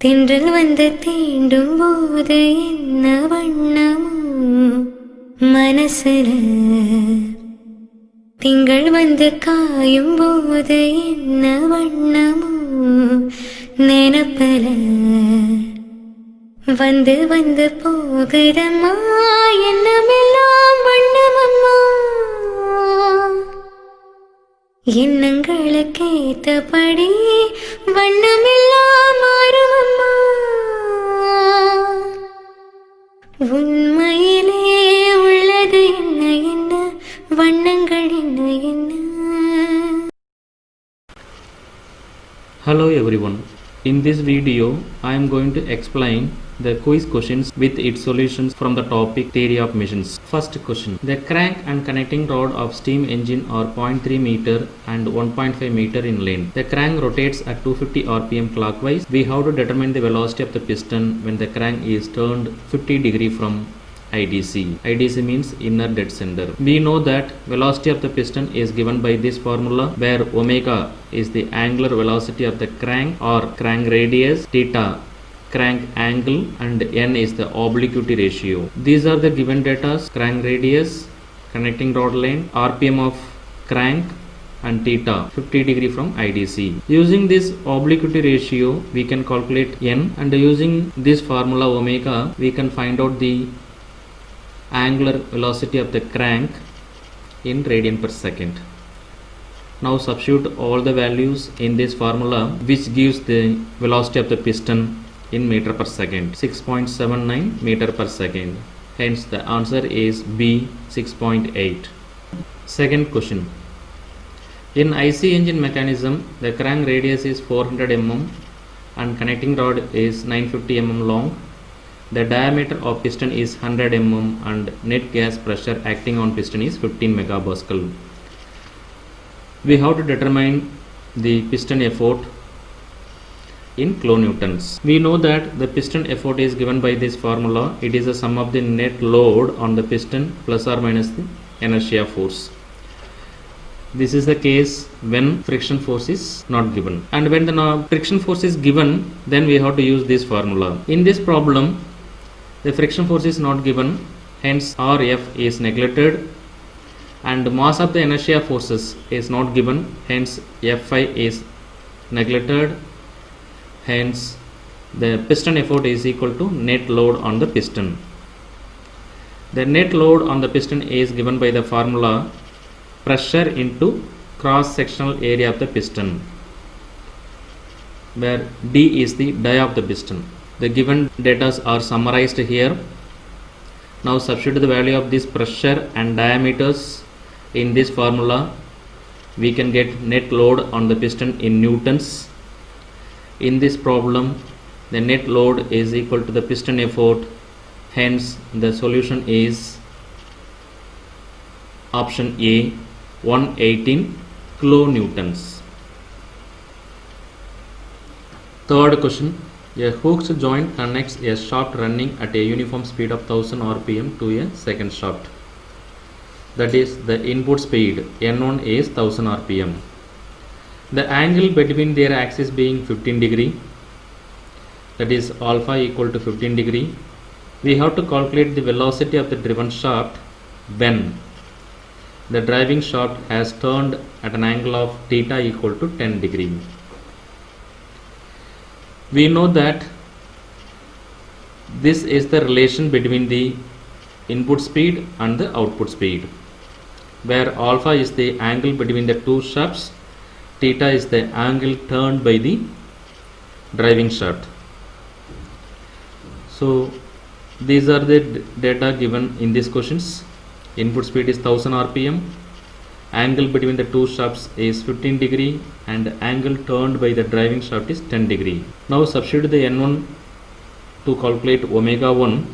தென்றல் வந்து தீண்டும் போது என்ன வண்ணமோ மனசுல, திங்கள் வந்து காயும் போது என்ன வண்ணமோ நினப்பல, வந்து வந்து போகுதம்மா எண்ணமெல்லாம் வண்ணமம்மா, எண்ணங்களுக்கேத்தபடி வண்ணமெல்லாம் மாறுமம்மா, உண்மையிலே உள்ளது என்ன என்ன வண்ணங்கள் என்ன என்ன. Hello everyone. In this video I am going to explain the quiz questions with its solutions from the topic theory of machines. First question. The crank and connecting rod of steam engine are 0.3 meter and 1.5 meter in length. The crank rotates at 250 rpm clockwise. We have to determine the velocity of the piston when the crank is turned 50 degree from IDC. IDC means inner dead center. We know that velocity of the piston is given by this formula, where omega is the angular velocity of the crank or crank radius, theta crank angle, and n is the obliquity ratio. These are the given data: crank radius, connecting rod length, rpm of crank, and theta 50 degree from IDC. Using this obliquity ratio we can calculate n, and using this formula omega we can find out the angular velocity of the crank in radian per second. Now substitute all the values in this formula, which gives the velocity of the piston in meter per second, 6.79 meter per second. Hence the answer is B, 6.8. Second question. In IC engine mechanism, the crank radius is 400 mm and connecting rod is 950 mm long. The diameter of piston is 100 mm and net gas pressure acting on piston is 15 megapascal. We have to determine the piston effort in kilonewtons. We know that the piston effort is given by this formula. It is the sum of the net load on the piston plus or minus the inertia force. This is the case when friction force is not given, and when the friction force is given, then we have to use this formula. In this problem the friction force is not given, hence Rf is neglected, and mass of the inertia forces is not given, hence Fi is neglected, hence the piston effort is equal to net load on the piston. The net load on the piston is given by the formula pressure into cross sectional area of the piston, where D is the dia of the piston. The given data are summarized here. Now substitute the value of this pressure and diameters in this formula. We can get net load on the piston in newtons. In this problem the net load is equal to the piston effort, hence the solution is option A, 118 kilonewtons. Third question. A hooked joint connects a shaft running at a uniform speed of 1000 rpm to a second shaft. That is, the input speed N1 is 1000 rpm. The angle between their axis being 15 degree, that is alpha equal to 15 degree. We have to calculate the velocity of the driven shaft when the driving shaft has turned at an angle of theta equal to 10 degree. We know that this is the relation between the input speed and the output speed, where alpha is the angle between the two shafts, theta is the angle turned by the driving shaft. So these are the data given in these questions. Input speed is 1000 rpm, angle between the two shafts is 15 degree, and angle turned by the driving shaft is 10 degree. Now substitute the N1 to calculate omega 1.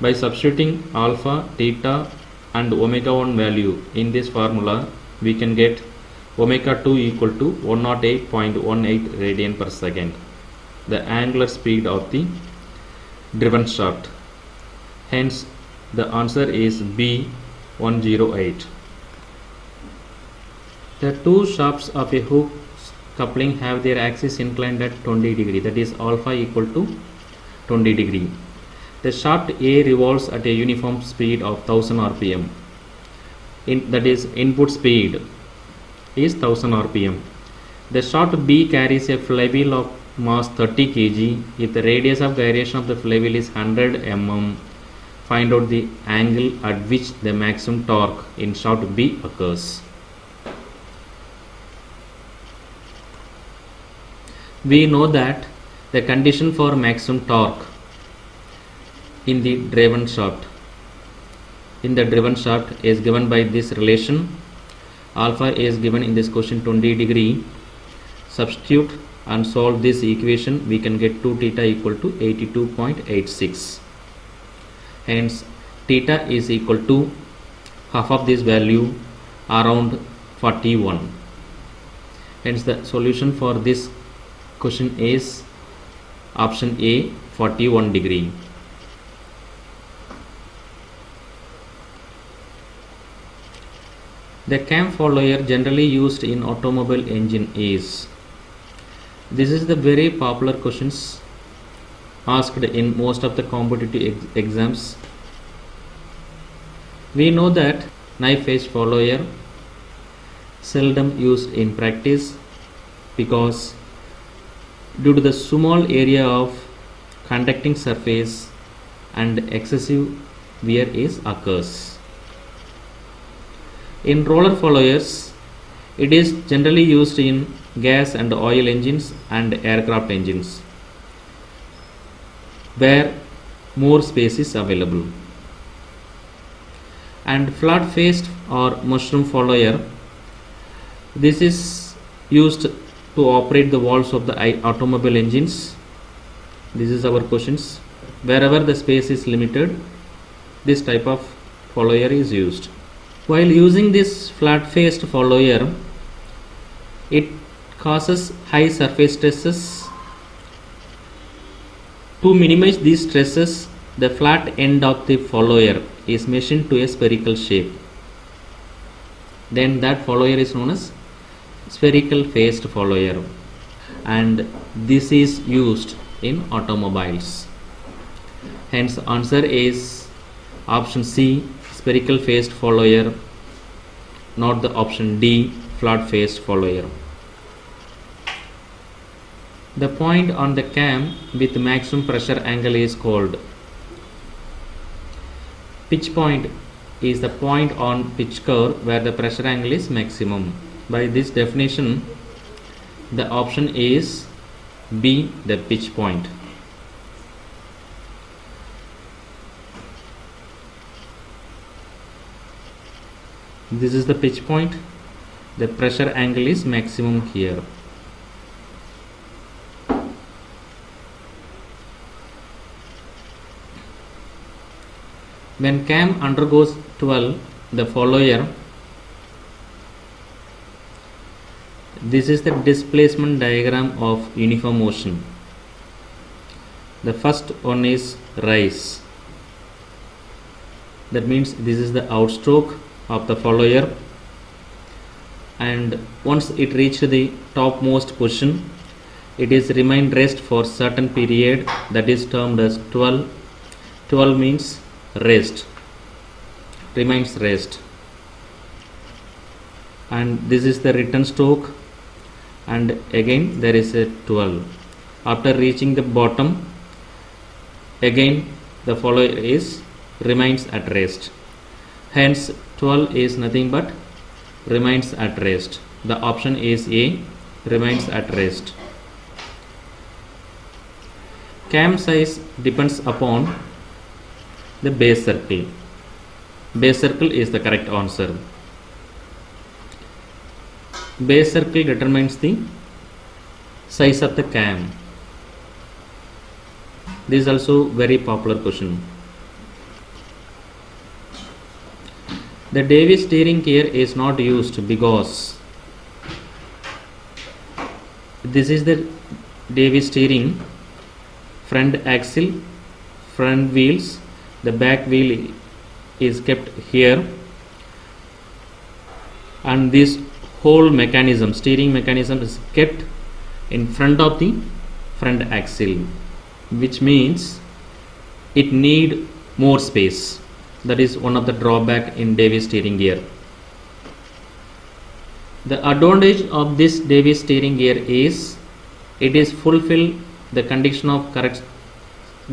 By substituting alpha, theta and omega 1 value in this formula, we can get omega 2 equal to 108.18 radian per second, the angular speed of the driven shaft. Hence the answer is B, 108. The two shafts of a hook coupling have their axis inclined at 20 degree, that is alpha equal to 20 degree. The shaft A revolves at a uniform speed of 1000 rpm. That is input speed is 1000 rpm. The shaft B carries a flywheel of mass 30 kg. If the radius of gyration of the flywheel is 100 mm, find out the angle at which the maximum torque in shaft B occurs. We know that the condition for maximum torque in the driven shaft is given by this relation. Alpha is given in this question 20 degree. Substitute and solve this equation, we can get 2 theta equal to 82.86. Hence theta is equal to half of this value, around 41. Hence the solution for this question is option A, 41 degree. The cam follower generally used in automobile engine is. This is the very popular questions asked in most of the competitive exams. We know that knife edge follower seldom used in practice because due to the small area of conducting surface and excessive wear is occurs. In roller followers, it is generally used in gas and oil engines and aircraft engines where more space is available. And flat faced or mushroom follower, this is used to operate the valves of the automobile engines. This is our questions. Wherever the space is limited, this type of follower is used. While using this flat faced follower, it causes high surface stresses. To minimize these stresses, the flat end of the follower is machined to a spherical shape. Then that follower is known as spherical faced follower, and this is used in automobiles. Hence answer is option C, spherical faced follower, not the option D, flat faced follower. The point on the cam with maximum pressure angle is called. Pitch point is the point on pitch curve where the pressure angle is maximum. By this definition, the option is B, the pitch point. This is the pitch point. The pressure angle is maximum here. When cam undergoes 12, the follower, this is the displacement diagram of uniform motion. The first one is rise. That means this is the outstroke of the follower, and once it reached the topmost position, it is remained rest for certain period, that is termed as 12. 12 means rest, remains rest. And this is the return stroke, and again there is a 12. After reaching the bottom, again the follower is remains at rest. Hence 12 is nothing but remains at rest. The option is A, remains at rest. Cam size depends upon the base circle. Base circle is the correct answer. Base circle determines the size of the cam. This is also very popular question. The Davis steering gear is not used because this is the Davis steering, front axle, front wheels, the back wheel is kept here, and this whole mechanism, steering mechanism is kept in front of the front axle, which means it need more space. That is one of the drawback in Davis steering gear. The advantage of this Davis steering gear is it is fulfill the condition of correct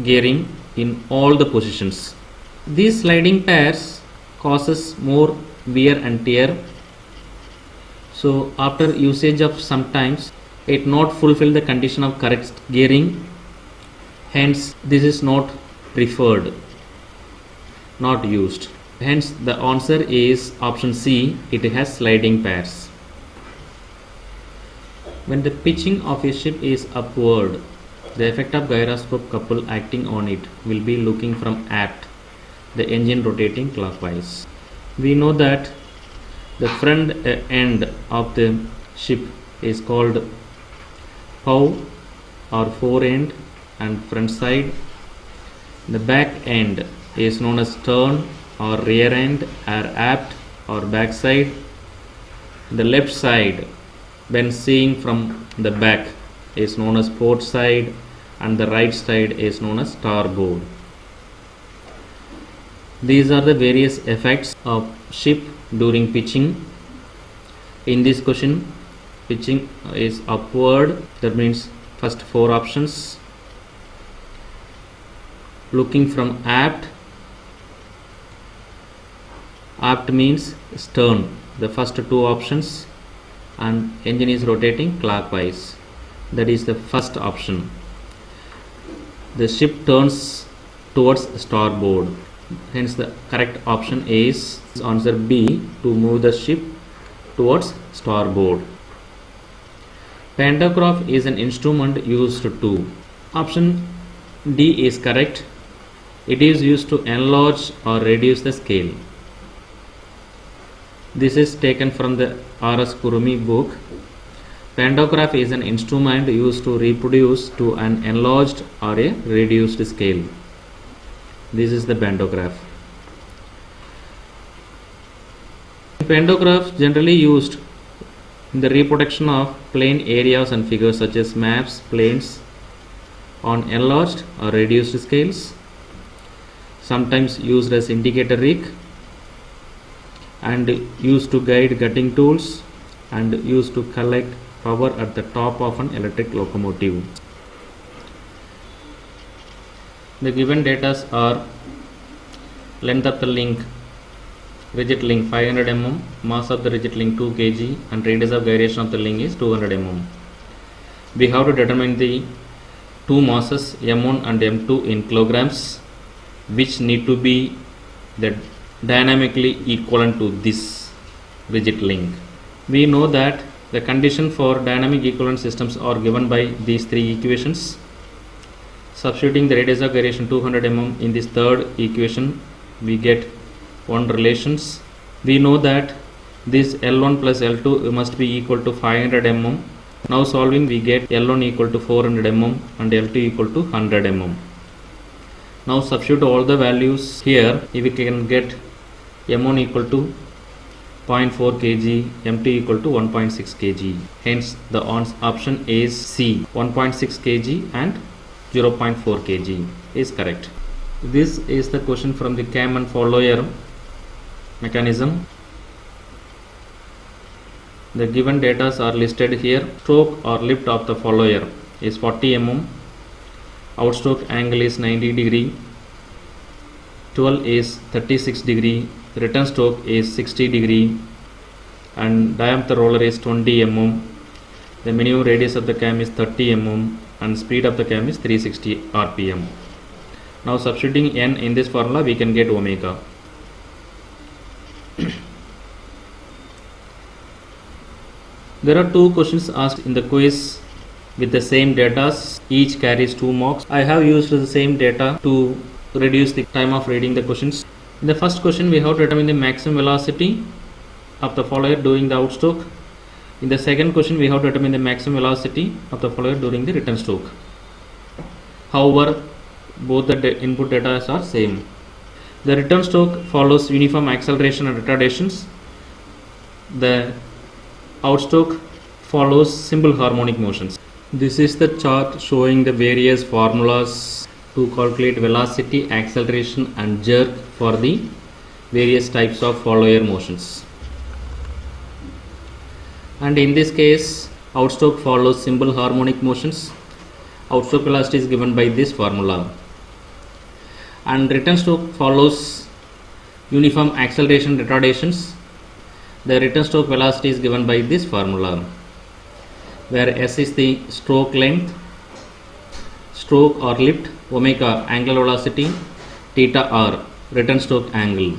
gearing in all the positions. These sliding pairs causes more wear and tear. So after usage of sometimes it not fulfill the condition of correct gearing, hence this is not preferred, not used. Hence the answer is option C, it has sliding pairs. When the pitching of a ship is upward, the effect of gyroscope couple acting on it will be looking from aft, the engine rotating clockwise. We know that the front end of the ship is called bow or fore end and front side. The back end is known as stern or rear end or aft or back side. The left side, when seeing from the back, is known as port side, and the right side is known as starboard. These are the various effects of ship during pitching. In this question, pitching is upward, that means first four options. Looking from aft, aft means stern, the first two options, and engine is rotating clockwise, that is the first option. The ship turns towards starboard, hence the correct option is answer B, to move the ship towards starboard. Pantograph is an instrument used to, option D is correct. It is used to enlarge or reduce the scale. This is taken from the R.S. Kurumi book. Pantograph is an instrument used to reproduce to an enlarged or a reduced scale. This is the pantograph. Pantograph generally used in the reproduction of plane areas and figures such as maps, planes on enlarged or reduced scales. Sometimes used as indicator rig, and used to guide gutting tools, and used to collect power at the top of an electric locomotive. The given data are length of the link, rigid link 500 mm, mass of the rigid link 2 kg, and radius of gyration of the link is 200 mm. We have to determine the two masses m1 and m2 in kilograms, which need to be the dynamically equivalent to this rigid link. We know that the condition for dynamic equivalent systems are given by these three equations. Substituting the radius of gyration 200 mm in this third equation, we get one relations. We know that this L1 plus L2 must be equal to 500 mm. Now solving, we get L1 equal to 400 mm and L2 equal to 100 mm. Now substitute all the values here. If we can get M1 equal to 0.4 kg, M2 equal to 1.6 kg. Hence the option is C, 1.6 kg and 0.4 kg is correct. This is the question from the cam and follower mechanism. The given data are listed here. Stroke or lift of the follower is 40 mm. Outstroke angle is 90 degree. 12 is 36 degree. Return stroke is 60 degree. And diameter roller is 20 mm. The minimum radius of the cam is 30 mm. And speed of the cam is 360 rpm. Now substituting n in this formula, we can get omega. There are two questions asked in the quiz with the same data. Each carries 2 marks. I have used the same data to reduce the time of reading the questions. In the first question, we have to determine the maximum velocity of the follower during the outstroke. In the second question, we have to determine the maximum velocity of the follower during the return stroke. However, both the input data are same. The return stroke follows uniform acceleration and retardations. The outstroke follows simple harmonic motions. This is the chart showing the various formulas to calculate velocity, acceleration and jerk for the various types of follower motions. And in this case, outstroke follows simple harmonic motions. Outstroke velocity is given by this formula. And return stroke follows uniform acceleration retardations. The return stroke velocity is given by this formula, where S is the stroke length, stroke or lift, omega angular velocity, theta r return stroke angle.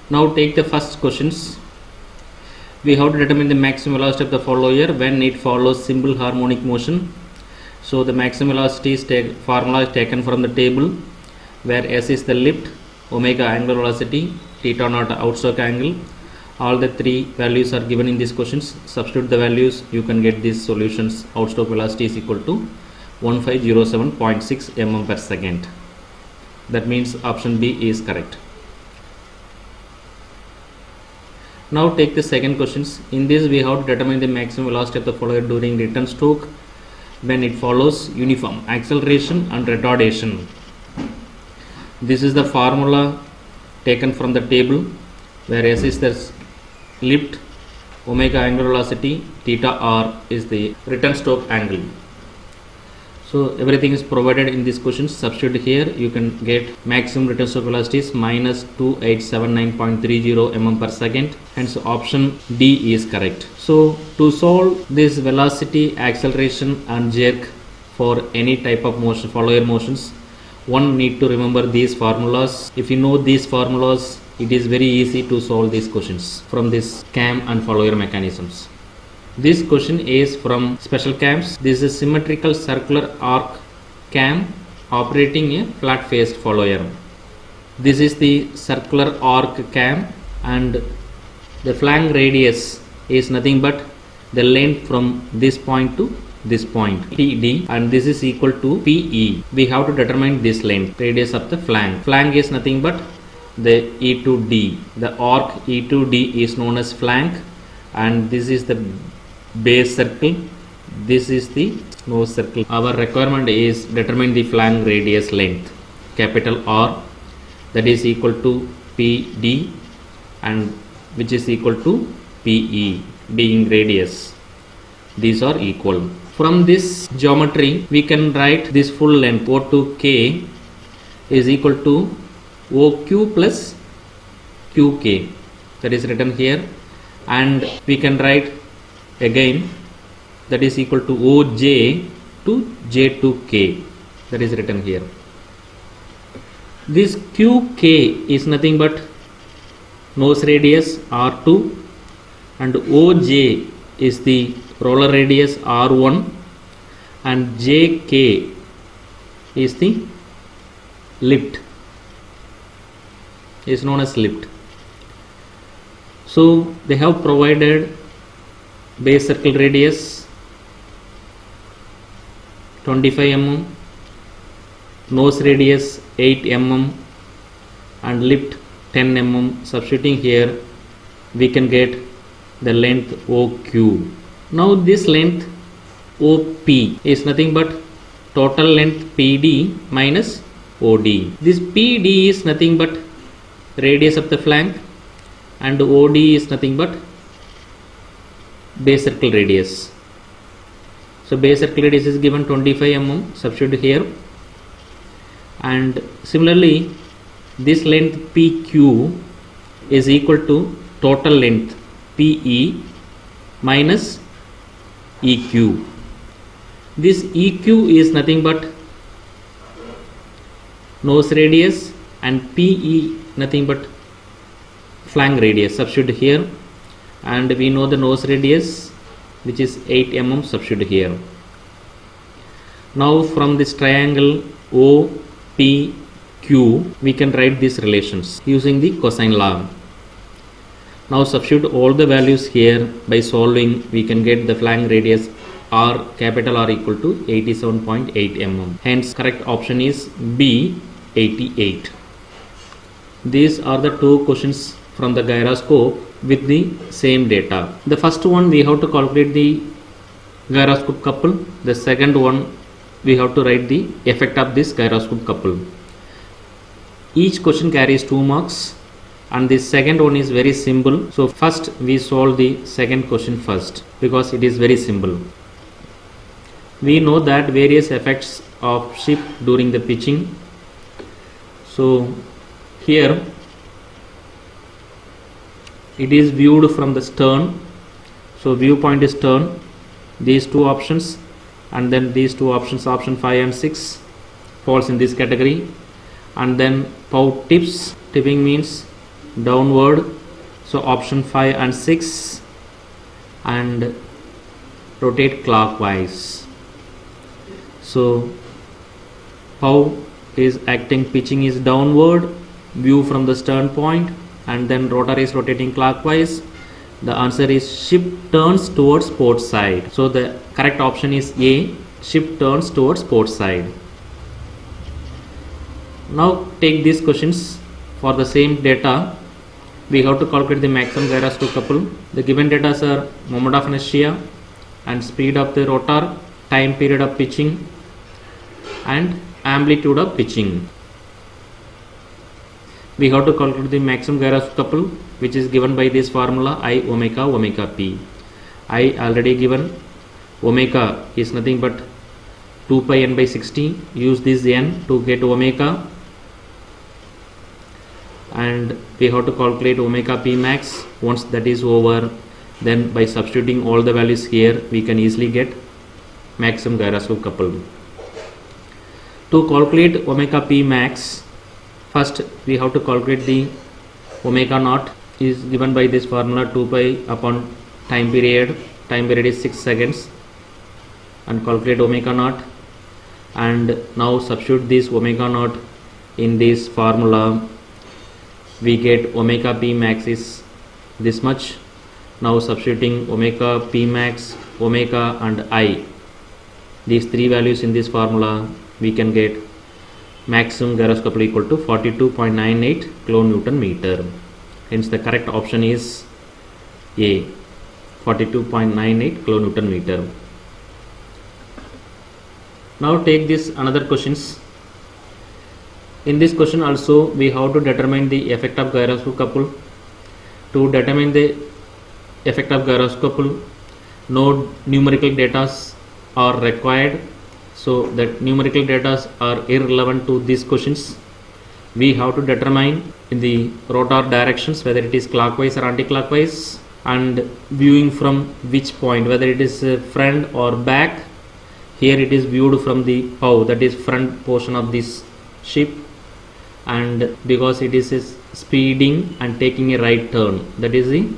Now take the first questions. We have to determine the maximum velocity of the follower when it follows simple harmonic motion. So the maximum velocity formula is taken from the table, where S is the lift, omega angular velocity, theta naught outstroke angle. All the three values are given in these questions. Substitute the values, you can get these solutions. Outstroke velocity is equal to 1507.6 mm per second. That means option B is correct. Now take the second questions. In this we have to determine the maximum velocity of the follower during return stroke when it follows uniform acceleration and retardation. This is the formula taken from the table, where S is the lift, omega angular velocity, theta r is the return stroke angle. So everything is provided in these questions. Substitute here, you can get maximum return stroke velocity is minus 2879.30 mm per second. Hence option D is correct. So to solve this velocity, acceleration and jerk for any type of motion, follower motions, one need to remember these formulas. If you know these formulas, it is very easy to solve these questions from this cam and follower mechanisms. This question is from special cams. This is a symmetrical circular arc cam operating a flat faced follower. This is the circular arc cam, and the flank radius is nothing but the length from this point to this point, TD, and this is equal to PE. We have to determine this length, radius of the flank. Flank is nothing but the E to D. The arc E to D is known as flank, and this is the base circle, this is the nose circle. Our requirement is determine the flank radius length, capital R, that is equal to PD, and which is equal to PE, being radius. These are equal. From this geometry we can write this full length O to K is equal to OQ plus QK, that is written here, and we can write again that is equal to OJ to J to K, that is written here. This QK is nothing but nose radius R2, and OJ is the roller radius R1, and JK is the lift, is known as lift. So they have provided base circle radius 25 mm, nose radius 8 mm and lift 10 mm. Substituting here, we can get the length OQ. Now this length OP is nothing but total length PD minus OD. This PD is nothing but radius of the flank, and OD is nothing but base circle radius. So base circle radius is given 25 mm, substitute here, and similarly this length PQ is equal to total length PE minus EQ. This EQ is nothing but nose radius, and PE nothing but flank radius. Substitute here, and we know the nose radius, which is 8 mm, substitute here. Now from this triangle OPQ we can write these relations using the cosine law. Now substitute all the values here. By solving, we can get the flank radius R, capital R, equal to 87.8 mm. Hence correct option is B, 88. These are the two questions from the gyroscope with the same data. The first one we have to calculate the gyroscope couple. The second one we have to write the effect of this gyroscope couple. Each question carries 2 marks, and the second one is very simple. So first we solve the second question first because it is very simple. We know that various effects of ship during the pitching. So here it is viewed from the stern. So viewpoint is stern. These two options and then these two options, option 5 and 6 falls in this category. And then bow tips, tipping means downward, so option 5 and 6, and rotate clockwise. So bow is acting, pitching is downward, view from the stern point, and then rotor is rotating clockwise. The answer is ship turns towards port side. So the correct option is A, ship turns towards port side. Now take these questions. For the same data, we have to calculate the maximum gyroscope couple. The given data are moment of inertia and speed of the rotor, time period of pitching, and amplitude of pitching. We have to calculate the maximum gyroscope couple, which is given by this formula I omega omega p. I already given. Omega is nothing but 2 pi n by 60. Use this n to get omega, and we have to calculate omega p max. Once that is over, then by substituting all the values here, we can easily get maximum gyroscope couple. To calculate omega p max, first we have to calculate the omega naught, is given by this formula 2 pi upon time period. Time period is 6 seconds, and calculate omega naught. And now substitute this omega naught in this formula. We get omega p max is this much. Now substituting omega p max, omega and I, these three values in this formula, we can get maximum gyroscope couple equal to 42.98 kilonewton meter. Hence the correct option is A, 42.98 kilonewton meter. Now take this another questions. In this question also we have to determine the effect of gyroscope couple. To determine the effect of gyroscope couple, no numerical data are required. So that numerical data are irrelevant to these questions. We have to determine in the rotor directions whether it is clockwise or anti-clockwise, and viewing from which point, whether it is front or back. Here it is viewed from the bow, that is front portion of this ship, and because it is speeding and taking a right turn, that is the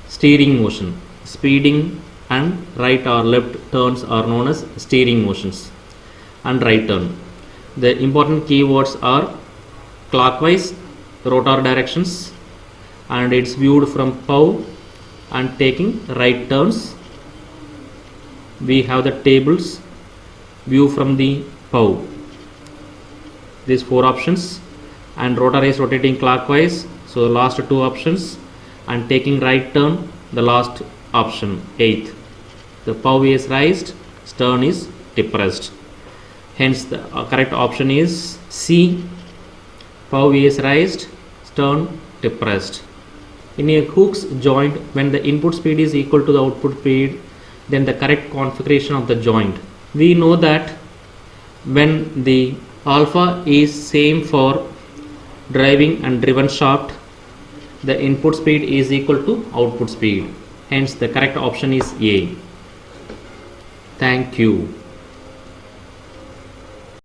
steering motion. Speeding and right or left turns are known as steering motions, and right turn. The important keywords are clockwise rotor directions, and it's viewed from bow and taking right turns. We have the tables, view from the bow, these 4 options, and rotor is rotating clockwise, so the last 2 options, and taking right turn, the last option 8th. The bow is raised, stern is depressed. Hence the correct option is C, bow is raised, stern depressed. In a Hooke's joint, when the input speed is equal to the output speed, then the correct configuration of the joint. We know that when the alpha is same for driving and driven shaft, the input speed is equal to output speed. Hence the correct option is A. Thank you.